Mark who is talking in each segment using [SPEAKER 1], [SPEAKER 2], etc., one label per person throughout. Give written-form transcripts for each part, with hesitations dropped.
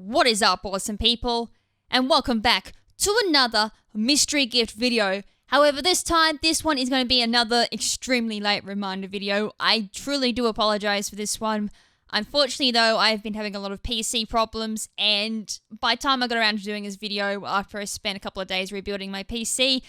[SPEAKER 1] What is up, awesome people? And welcome back to another mystery gift video. However, this time, this one is going to be another extremely late reminder video. I truly do apologize for this one. Unfortunately though, I've been having a lot of PC problems, and by the time I got around to doing this video, after I spent a couple of days rebuilding my PC,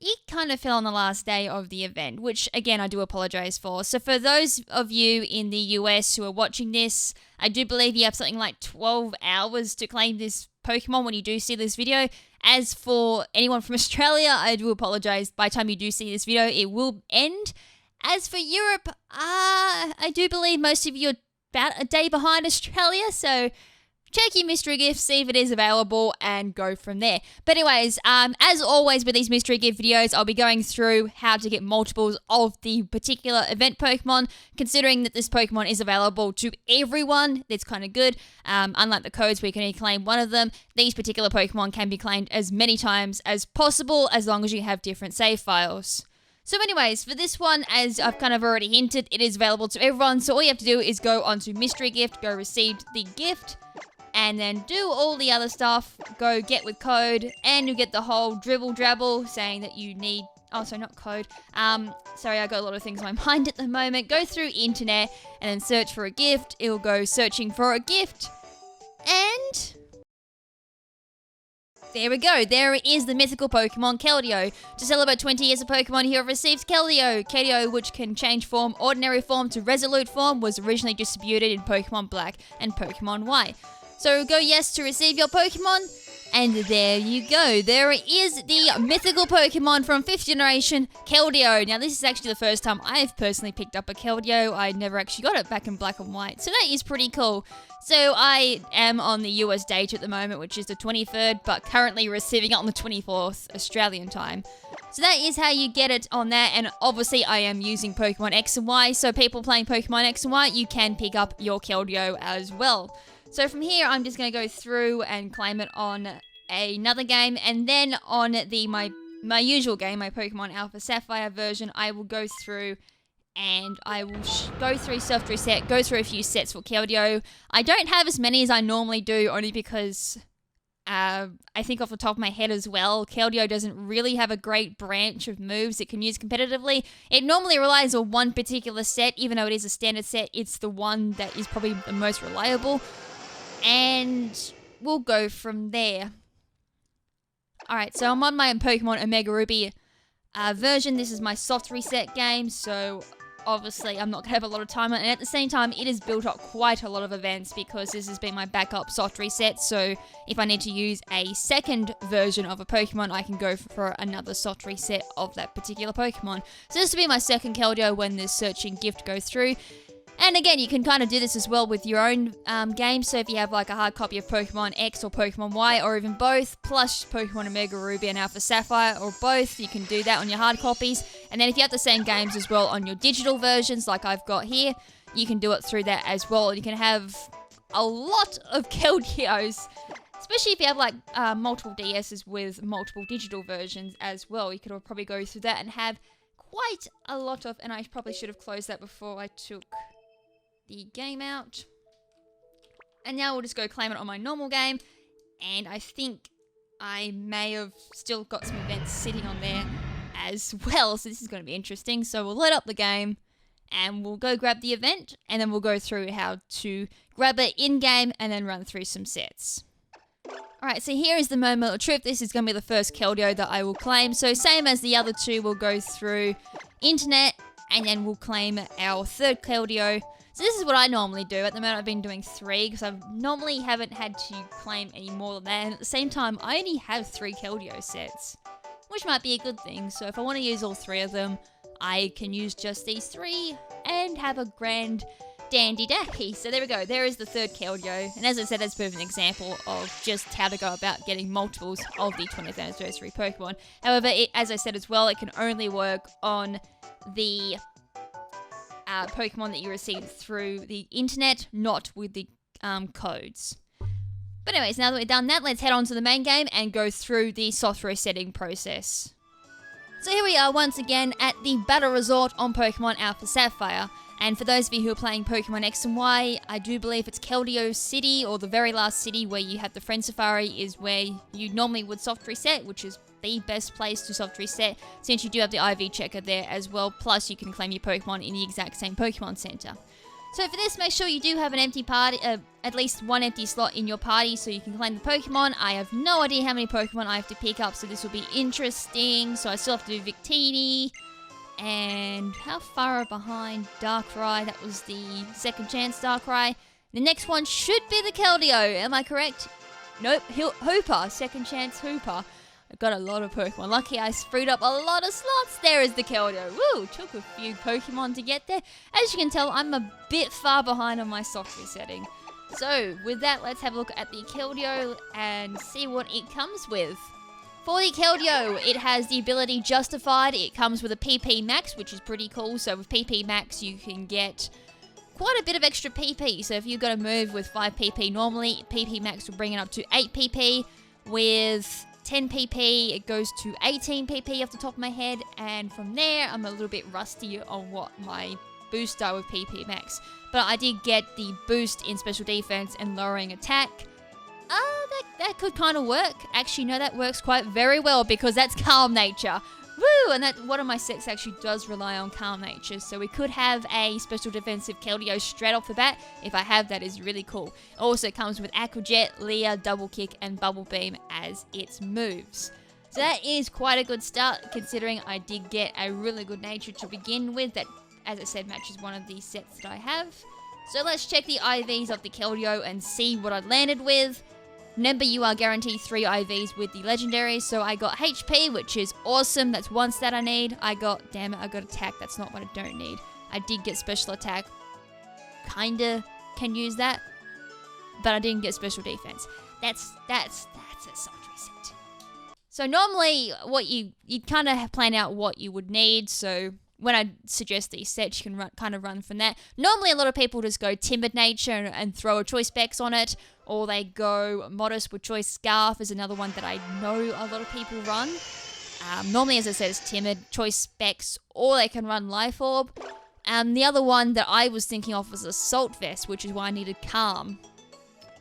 [SPEAKER 1] it kind of fell on the last day of the event, which again, I do apologize for. So for those of you in the US who are watching this, I do believe you have something like 12 hours to claim this Pokemon when you do see this video. As for anyone from Australia, I do apologize. By the time you do see this video, it will end. As for Europe, I do believe most of you are about a day behind Australia, so check your mystery gift, see if it is available, and go from there. But anyways, as always with these mystery gift videos, I'll be going through how to get multiples of the particular event Pokemon. Considering that this Pokemon is available to everyone, that's kind of good. Unlike the codes where you can only claim one of them, these particular Pokemon can be claimed as many times as possible, as long as you have different save files. So anyways, for this one, as I've kind of already hinted, it is available to everyone. So all you have to do is go onto mystery gift, go received the gift, and then do all the other stuff, go get with code, and you'll get the whole dribble drabble saying that you need, oh, sorry, not code, sorry, I got a lot of things in my mind at the moment. Go through internet, and then search for a gift. It'll go searching for a gift, and there we go. There is the mythical Pokemon Keldeo. To celebrate 20 years of Pokemon, you have received Keldeo. Keldeo, which can change form, ordinary form to resolute form, was originally distributed in Pokemon Black and Pokemon White. So go yes to receive your Pokemon, and there you go. There is the mythical Pokemon from 5th generation, Keldeo. Now this is actually the first time I've personally picked up a Keldeo. I never actually got it back in Black and White, so that is pretty cool. So I am on the US date at the moment, which is the 23rd, but currently receiving it on the 24th Australian time. So that is how you get it on that, and obviously I am using Pokemon X and Y, so people playing Pokemon X and Y, you can pick up your Keldeo as well. So from here, I'm just going to go through and claim it on another game, and then on my usual game, my Pokemon Alpha Sapphire version, I will go through and I will go through self-reset, go through a few sets for Keldeo. I don't have as many as I normally do, only because I think off the top of my head as well, Keldeo doesn't really have a great branch of moves it can use competitively. It normally relies on one particular set, even though it is a standard set, it's the one that is probably the most reliable. And we'll go from there. Alright, so I'm on my Pokemon Omega Ruby version. This is my soft reset game, so obviously I'm not going to have a lot of time on it. And at the same time, it has built up quite a lot of events because this has been my backup soft reset. So if I need to use a second version of a Pokemon, I can go for another soft reset of that particular Pokemon. So this will be my second Keldeo when this searching gift goes through. And again, you can kind of do this as well with your own games. So if you have like a hard copy of Pokemon X or Pokemon Y, or even both, plus Pokemon Omega Ruby and Alpha Sapphire, or both, you can do that on your hard copies. And then if you have the same games as well on your digital versions, like I've got here, you can do it through that as well. You can have a lot of Keldeos, especially if you have like multiple DSs with multiple digital versions as well. You could probably go through that and have quite a lot of, and I probably should have closed that before I took the game out. And now we'll just go claim it on my normal game, and I think I may have still got some events sitting on there as well, so this is going to be interesting. So we'll load up the game and we'll go grab the event, and then we'll go through how to grab it in game and then run through some sets. Alright, so here is the moment of truth. This is going to be the first Keldeo that I will claim. So same as the other two, we'll go through internet and then we'll claim our third Keldeo. So this is what I normally do. At the moment I've been doing 3 because I normally haven't had to claim any more than that. And at the same time, I only have 3 Keldeo sets, which might be a good thing. So if I want to use all 3 of them, I can use just these 3 and have a grand dandy dacky. So there we go. There is the third Keldeo. And as I said, that's a bit of an example of just how to go about getting multiples of the 20th anniversary Pokemon. However, as I said as well, it can only work on the Pokemon that you received through the internet, not with the codes. But anyways, now that we've done that, let's head on to the main game and go through the soft resetting process. So here we are once again at the Battle Resort on Pokemon Alpha Sapphire. And for those of you who are playing Pokemon X and Y, I do believe it's Keldeo City, or the very last city where you have the Friend Safari, is where you normally would soft reset, which is the best place to soft reset, since you do have the IV checker there as well, plus you can claim your Pokemon in the exact same Pokemon Center. So for this, make sure you do have an empty party, at least one empty slot in your party so you can claim the Pokemon. I have no idea how many Pokemon I have to pick up, so this will be interesting. So I still have to do Victini. And how far behind Darkrai? That was the second chance Darkrai. The next one should be the Keldeo. Am I correct? Nope. Hooper. Second chance Hooper. I got a lot of Pokemon. Lucky I freed up a lot of slots. There is the Keldeo. Woo! Took a few Pokemon to get there. As you can tell, I'm a bit far behind on my soft resetting. So, with that, let's have a look at the Keldeo and see what it comes with. For the Keldeo, it has the ability Justified. It comes with a PP Max, which is pretty cool. So with PP Max, you can get quite a bit of extra PP. So if you've got a move with 5 PP normally, PP Max will bring it up to 8 PP. With 10 PP, it goes to 18 PP off the top of my head. And from there, I'm a little bit rusty on what my boosts are with PP Max. But I did get the boost in special defense and lowering attack. That could kind of work. Actually, no, that works quite very well because that's Calm Nature. Woo! And that one of my sets actually does rely on Calm Nature. So we could have a special defensive Keldeo straight off the bat. If I have, that is really cool. It also comes with Aqua Jet, Leer, Double Kick, and Bubble Beam as its moves. So that is quite a good start considering I did get a really good nature to begin with. That, as I said, matches one of these sets that I have. So let's check the IVs of the Keldeo and see what I landed with. Remember, you are guaranteed 3 IVs with the legendaries, so I got HP, which is awesome. That's one stat I need. Damn it, I got attack. That's not what I don't need. I did get special attack. Kinda can use that, but I didn't get special defense. That's a soft reset. So normally, what you kind of plan out what you would need, so when I suggest these sets, you can kind of run from that. Normally, a lot of people just go Timid Nature and throw a Choice Specs on it, or they go Modest with Choice Scarf is another one that I know a lot of people run. Normally, as I said, it's Timid, Choice Specs, or they can run Life Orb. The other one that I was thinking of was Assault Vest, which is why I needed Calm.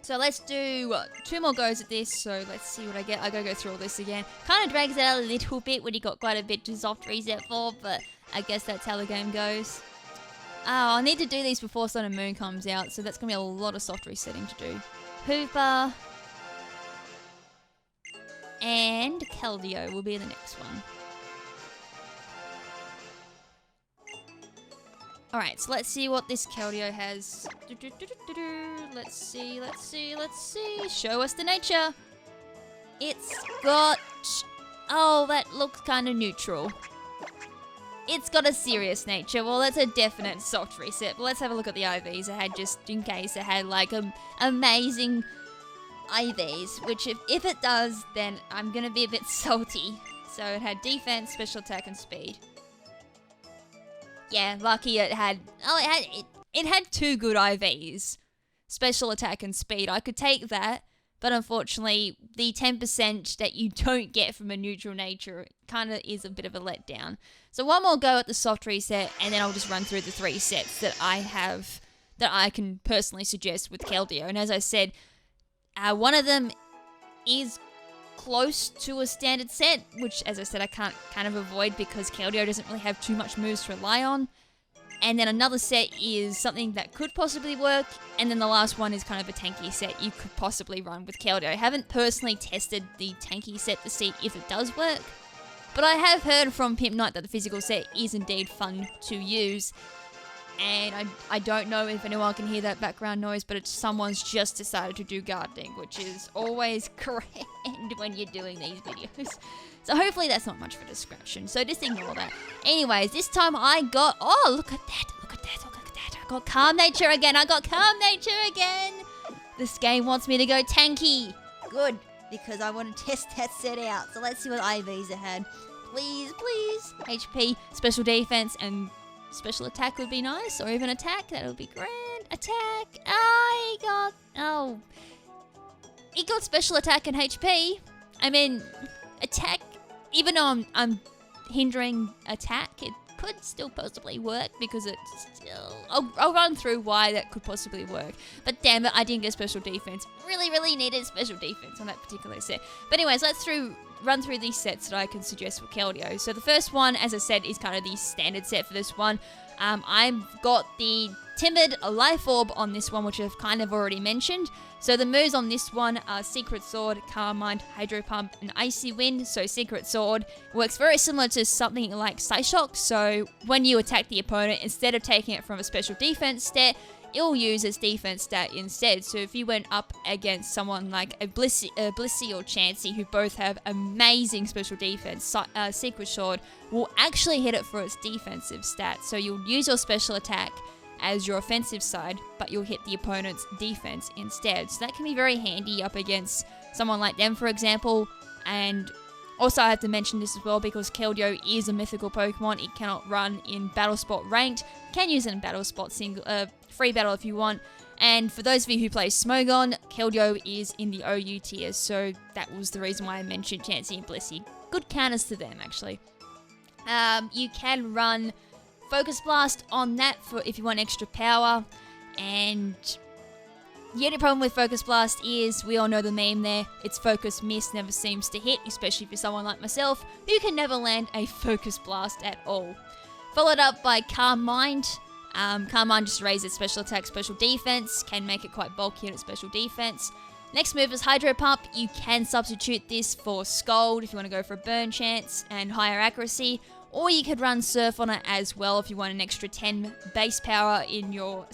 [SPEAKER 1] So let's do 2 more goes at this, so let's see what I get. I gotta go through all this again. Kind of drags it out a little bit when you got quite a bit to soft reset for, but I guess that's how the game goes. Oh, I need to do these before Sun and Moon comes out, so that's gonna be a lot of soft resetting to do. Hooper and Keldeo will be the next one. Alright, so let's see what this Keldeo has. Let's see. Show us the nature. It's got... Oh, that looks kind of neutral. It's got a serious nature. Well, that's a definite soft reset. But let's have a look at the IVs I had just in case it had like amazing IVs. Which if it does, then I'm going to be a bit salty. So it had defense, special attack, and speed. Yeah, lucky it had... Oh, it had 2 good IVs. Special attack and speed. I could take that. But unfortunately, the 10% that you don't get from a neutral nature kind of is a bit of a letdown. So one more go at the soft reset, and then I'll just run through the 3 sets that I have that I can personally suggest with Keldeo. And as I said, one of them is close to a standard set, which, as I said, I can't kind of avoid because Keldeo doesn't really have too much moves to rely on. And then another set is something that could possibly work. And then the last one is kind of a tanky set you could possibly run with Keldeo. I haven't personally tested the tanky set to see if it does work. But I have heard from Pimp Knight that the physical set is indeed fun to use. And I don't know if anyone can hear that background noise, but it's someone's just decided to do gardening, which is always grand when you're doing these videos. So hopefully that's not much of a distraction. So just ignore that. Anyways, this time I got... Oh, look at that. I got Calm Nature again. This game wants me to go tanky. Good, because I want to test that set out. So let's see what IVs it had. Please. HP, special defense, and special attack would be nice. Or even attack. That would be grand. Attack. It got special attack and HP. I mean, attack... Even though I'm hindering attack, it could still possibly work because it's still... I'll run through why that could possibly work. But damn it, I didn't get special defense. Really needed special defense on that particular set. But anyways, let's run through these sets that I can suggest for Keldeo. So the first one, as I said, is kind of the standard set for this one. I've got the Timid Life Orb on this one, which I've kind of already mentioned. So the moves on this one are Secret Sword, Calm Mind, Hydro Pump, and Icy Wind. So Secret Sword works very similar to something like Psyshock. So when you attack the opponent, instead of taking it from a special defense stat, it'll use its defense stat instead. So if you went up against someone like a Blissey or Chansey, who both have amazing special defense, Secret Sword will actually hit it for its defensive stat. So you'll use your special attack as your offensive side, but you'll hit the opponent's defense instead. So that can be very handy up against someone like them, for example. And also I have to mention this as well because Keldeo is a mythical Pokemon. It cannot run in Battle Spot ranked. You can use it in Battle Spot free battle if you want. And for those of you who play Smogon, Keldeo is in the OU tiers, so that was the reason why I mentioned Chansey and Blissey. Good counters to them, actually. You can run Focus Blast on that for if you want extra power, and the only problem with Focus Blast is, we all know the meme there, its focus miss never seems to hit, especially for someone like myself, who can never land a Focus Blast at all. Followed up by Calm Mind. Calm Mind just raises its special attack, special defense, can make it quite bulky in its special defense. Next move is Hydro Pump. You can substitute this for Scald if you want to go for a burn chance and higher accuracy, or you could run Surf on it as well if you want an extra 10 base power in your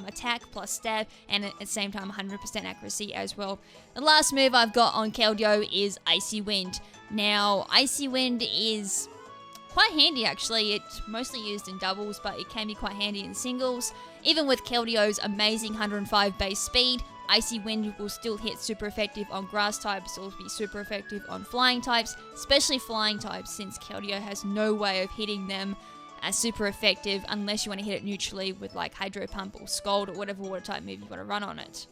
[SPEAKER 1] attack plus stab, and at the same time 100% accuracy as well. The last move I've got on Keldeo is Icy Wind. Now, Icy Wind is quite handy actually. It's mostly used in doubles, but it can be quite handy in singles. Even with Keldeo's amazing 105 base speed, Icy Wind will still hit super effective on grass types, or be super effective on flying types, especially flying types, since Keldeo has no way of hitting them as super effective unless you want to hit it neutrally with like Hydro Pump or Scald or whatever water type move you want to run on it.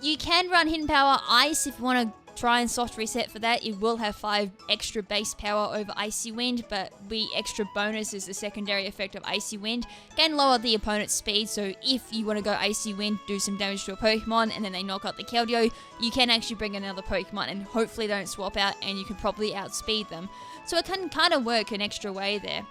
[SPEAKER 1] You can run Hidden Power Ice if you want to try and soft reset for that. It will have 5 extra base power over Icy Wind, but the extra bonus is the secondary effect of Icy Wind. Can lower the opponent's speed, so if you want to go Icy Wind, do some damage to a Pokemon, and then they knock out the Keldeo, you can actually bring another Pokemon, and hopefully they don't swap out, and you can probably outspeed them. So it can kind of work an extra way there.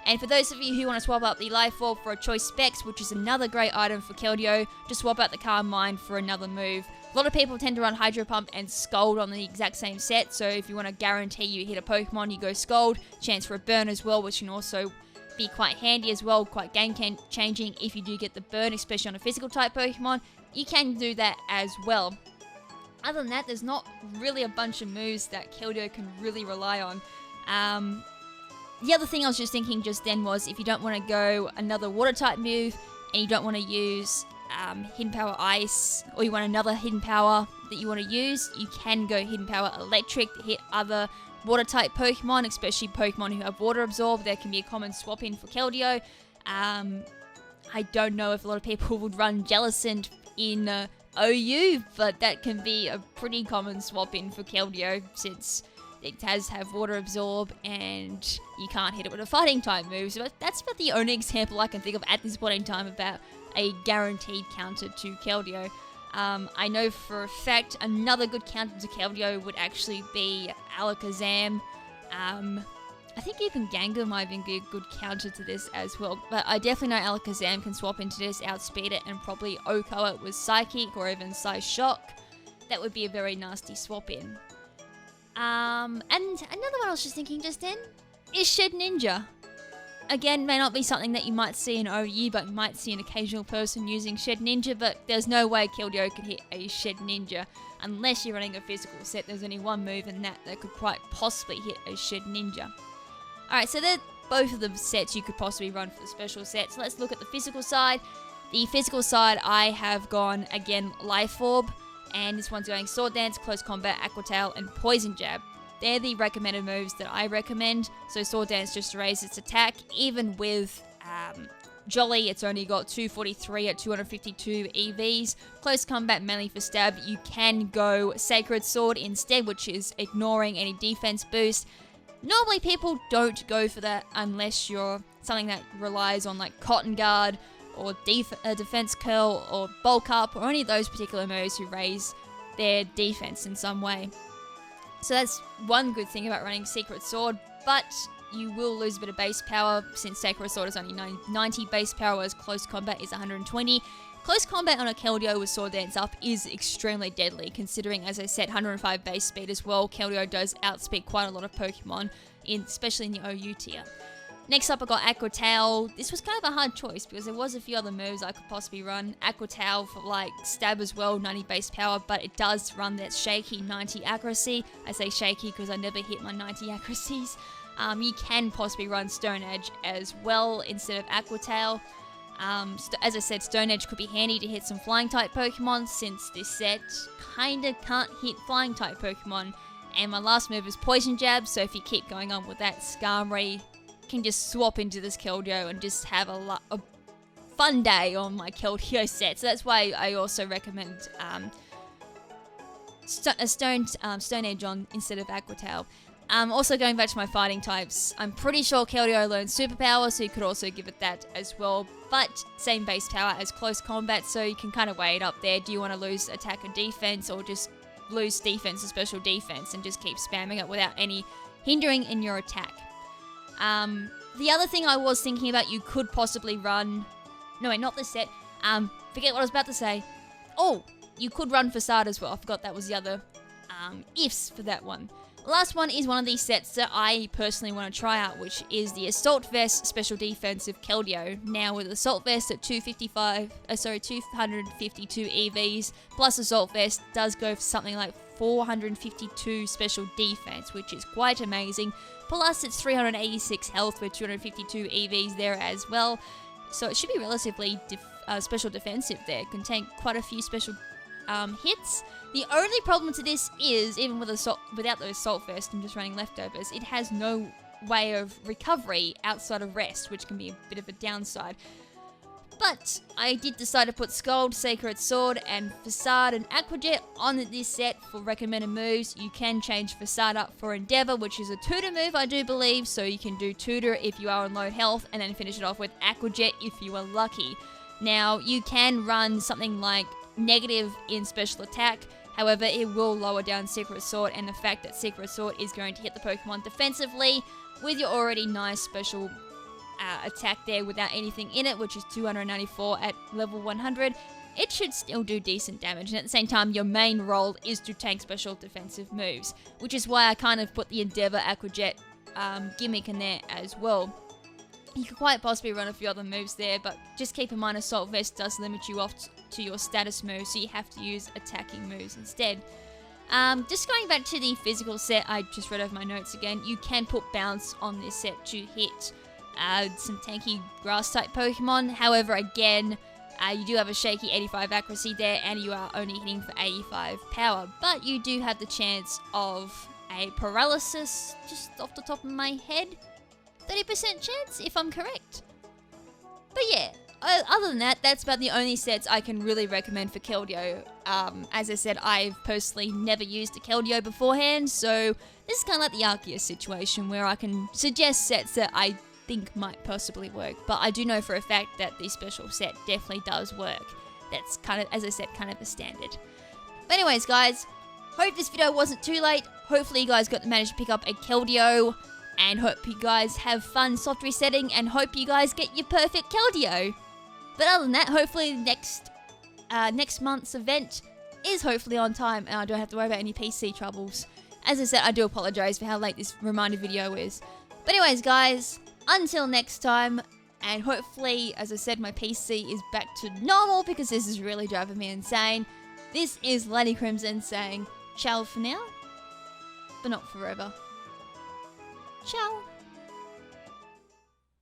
[SPEAKER 1] And for those of you who want to swap out the Life Orb for a Choice Specs, which is another great item for Keldeo, just swap out the Calm Mind for another move. A lot of people tend to run Hydro Pump and Scald on the exact same set, so if you want to guarantee you hit a Pokemon, you go Scald. Chance for a Burn as well, which can also be quite handy as well, quite game changing if you do get the Burn, especially on a physical type Pokemon. You can do that as well. Other than that, there's not really a bunch of moves that Keldeo can really rely on. The other thing I was just thinking just then was, if you don't want to go another water type move and you don't want to use Hidden Power Ice, or you want another Hidden Power that you want to use, you can go Hidden Power Electric to hit other water type Pokemon, especially Pokemon who have Water Absorb. There can be a common swap in for Keldeo. I don't know if a lot of people would run Jellicent in OU, but that can be a pretty common swap in for Keldeo, since it does have Water Absorb and you can't hit it with a fighting type move. So that's about the only example I can think of at this point in time about a guaranteed counter to Keldeo. I know for a fact another good counter to Keldeo would actually be Alakazam. I think even Gengar might be a good counter to this as well, but I definitely know Alakazam can swap into this, outspeed it, and probably OHKO it with Psychic or even Psyshock. That would be a very nasty swap in. And another one I was just thinking just then is Shed Ninja. Again, may not be something that you might see in OU, but you might see an occasional person using Shed Ninja, but there's no way Keldeo can hit a Shed Ninja unless you're running a physical set. There's only one move in that could quite possibly hit a Shed Ninja. Alright, so they're both of the sets you could possibly run for the special sets. Let's look at the physical side. The physical side, I have gone, again, Life Orb, and this one's going Sword Dance, Close Combat, Aqua Tail, and Poison Jab. They're the recommended moves that I recommend. So Sword Dance just raises its attack. Even with Jolly, it's only got 243 at 252 EVs. Close Combat, mainly for stab. You can go Sacred Sword instead, which is ignoring any defense boost. Normally people don't go for that unless you're something that relies on like Cotton Guard or Defense Curl or Bulk Up or any of those particular moves who raise their defense in some way. So that's one good thing about running Secret Sword, but you will lose a bit of base power since Sacred Sword is only 90 base power, whereas Close Combat is 120. Close Combat on a Keldeo with Sword Dance up is extremely deadly, considering, as I said, 105 base speed as well. Keldeo does outspeed quite a lot of Pokemon, especially in the OU tier. Next up, I got Aqua Tail. This was kind of a hard choice because there was a few other moves I could possibly run. Aqua Tail for like stab as well, 90 base power, but it does run that shaky 90 accuracy. I say shaky because I never hit my 90 accuracies. You can possibly run Stone Edge as well instead of Aqua Tail. As I said, Stone Edge could be handy to hit some flying type Pokemon since this set kinda can't hit flying type Pokemon. And my last move is Poison Jab, so if you keep going on with that, Skarmory can just swap into this Keldeo and just have a fun day on my Keldeo set. So that's why I also recommend Stone Edge on instead of Aqua Tail. Also going back to my fighting types, I'm pretty sure Keldeo learns Superpower, so you could also give it that as well, but same base power as Close Combat, so you can kind of weigh it up there. Do you want to lose attack and defense, or just lose defense and special defense and just keep spamming it without any hindering in your attack? The other thing I was thinking about, you could possibly run... No, wait, not this set. Forget what I was about to say. Oh, you could run Facade as well. I forgot that was the other ifs for that one. The last one is one of these sets that I personally want to try out, which is the Assault Vest Special Defensive Keldeo. Now with Assault Vest at 252 EVs, plus Assault Vest does go for something like 452 special defense, which is quite amazing. Plus it's 386 health with 252 EVs there as well. So it should be relatively special defensive there. It can take quite a few special hits. The only problem to this is, even with without the Assault Vest and just running leftovers, it has no way of recovery outside of rest, which can be a bit of a downside. But I did decide to put Scald, Sacred Sword, and Facade and Aqua Jet on this set for recommended moves. You can change Facade up for Endeavor, which is a tutor move, I do believe, so you can do tutor if you are on low health, and then finish it off with Aqua Jet if you are lucky. Now, you can run something like negative in special attack, however it will lower down Secret Sword, and the fact that Secret Sword is going to hit the Pokemon defensively with your already nice special attack there without anything in it, which is 294 at level 100, it should still do decent damage, and at the same time your main role is to tank special defensive moves, which is why I kind of put the Endeavor Aqua Jet gimmick in there as well. You could quite possibly run a few other moves there, but just keep in mind Assault Vest does limit you off to your status moves, so you have to use attacking moves instead. Just going back to the physical set, I just read over my notes again. You can put Bounce on this set to hit some tanky grass-type Pokemon. However, again, you do have a shaky 85 accuracy there, and you are only hitting for 85 power. But you do have the chance of a paralysis, just off the top of my head. 30% chance, if I'm correct. But yeah, other than that, that's about the only sets I can really recommend for Keldeo. As I said, I've personally never used a Keldeo beforehand, so this is kind of like the Arceus situation, where I can suggest sets that I think might possibly work. But I do know for a fact that the special set definitely does work. That's kind of, as I said, kind of a standard. But anyways, guys, hope this video wasn't too late. Hopefully you guys managed to pick up a Keldeo, and hope you guys have fun soft resetting, and hope you guys get your perfect Keldeo. But other than that, hopefully next month's event is hopefully on time, and I don't have to worry about any PC troubles. As I said, I do apologise for how late this reminder video is. But anyways, guys, until next time, and hopefully, as I said, my PC is back to normal, because this is really driving me insane. This is Lady KrimZen saying ciao for now, but not forever. Ciao.